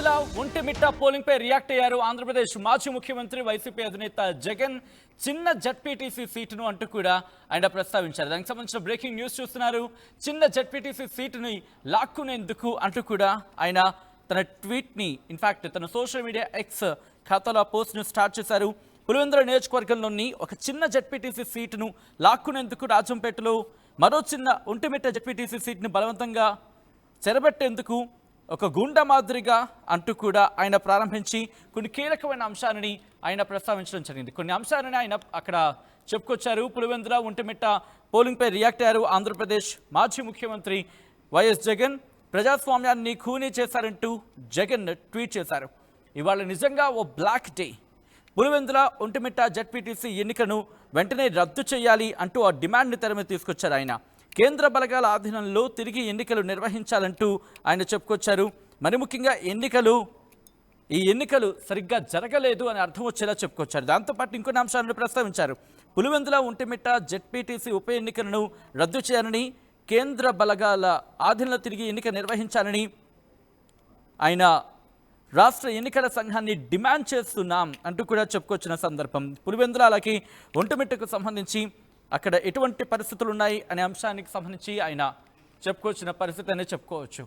Pulivendula Vontimitta polling పై react అయ్యారు ఆంధ్రప్రదేశ్ మాజీ ముఖ్యమంత్రి వైసీపీ అధినేత జగన్. చిన్న జడ్పీటీసీ సీటును అంటూ కూడా ఆయన ప్రస్తావించారు. దానికి సంబంధించిన బ్రేకింగ్ న్యూస్ చూస్తున్నారు. చిన్న జడ్పీటీసీ సీటుని లాక్కునేందుకు అంటూ కూడా ఆయన తన ట్వీట్ని ఇన్ఫాక్ట్ తన సోషల్ మీడియా ఎక్స్ ఖాతాలో పోస్ట్ను స్టార్ట్ చేశారు. పులివెందుల నియోజకవర్గంలోని ఒక చిన్న జడ్పీటీసీ సీటును లాక్కునేందుకు రాజంపేటలో మరో చిన్న ఒంటిమిట్ట జడ్పీటీసీ సీట్ని బలవంతంగా చెరబెట్టేందుకు ఒక గుండా మాదిరిగా అంటూ కూడా ఆయన ప్రారంభించి కొన్ని కీలకమైన అంశాలని ఆయన ప్రస్తావించడం జరిగింది. కొన్ని అంశాలని ఆయన అక్కడ చెప్పుకొచ్చారు. పులివెందుల ఒంటిమిట్ట పోలింగ్పై రియాక్ట్ అయ్యారు ఆంధ్రప్రదేశ్ మాజీ ముఖ్యమంత్రి వైఎస్ జగన్. ప్రజాస్వామ్యాన్ని ఖూనీ చేశారంటూ జగన్ ట్వీట్ చేశారు. ఇవాళ నిజంగా ఓ black day. Pulivendula Ontimitta ZPTC ఎన్నికను వెంటనే రద్దు చేయాలి అంటూ ఆ డిమాండ్ని తెర మీద తీసుకొచ్చారు ఆయన. కేంద్ర బలగాల ఆధీనంలో తిరిగి ఎన్నికలు నిర్వహించాలంటూ ఆయన చెప్పుకొచ్చారు. మరి ముఖ్యంగా ఈ ఎన్నికలు సరిగ్గా జరగలేదు అని అర్థం వచ్చేలా చెప్పుకొచ్చారు. దాంతోపాటు ఇంకొన్ని అంశాలను ప్రస్తావించారు. పులివెందుల ఒంటిమిట్ట జెడ్పీటీసీ ఉప ఎన్నికలను రద్దు చేయాలని, కేంద్ర బలగాల ఆధీనంలో తిరిగి ఎన్నిక నిర్వహించాలని ఆయన రాష్ట్ర ఎన్నికల సంఘాన్ని డిమాండ్ చేస్తున్నాం అంటూ కూడా చెప్పుకొచ్చిన సందర్భం. పులివెందుల అలాగే ఒంటిమిట్టకు సంబంధించి అక్కడ ఎటువంటి పరిస్థితులు ఉన్నాయి అనే అంశానికి సంబంధించి ఆయన చెప్పుకొచ్చిన పరిస్థితి అనే చెప్పుకోవచ్చు.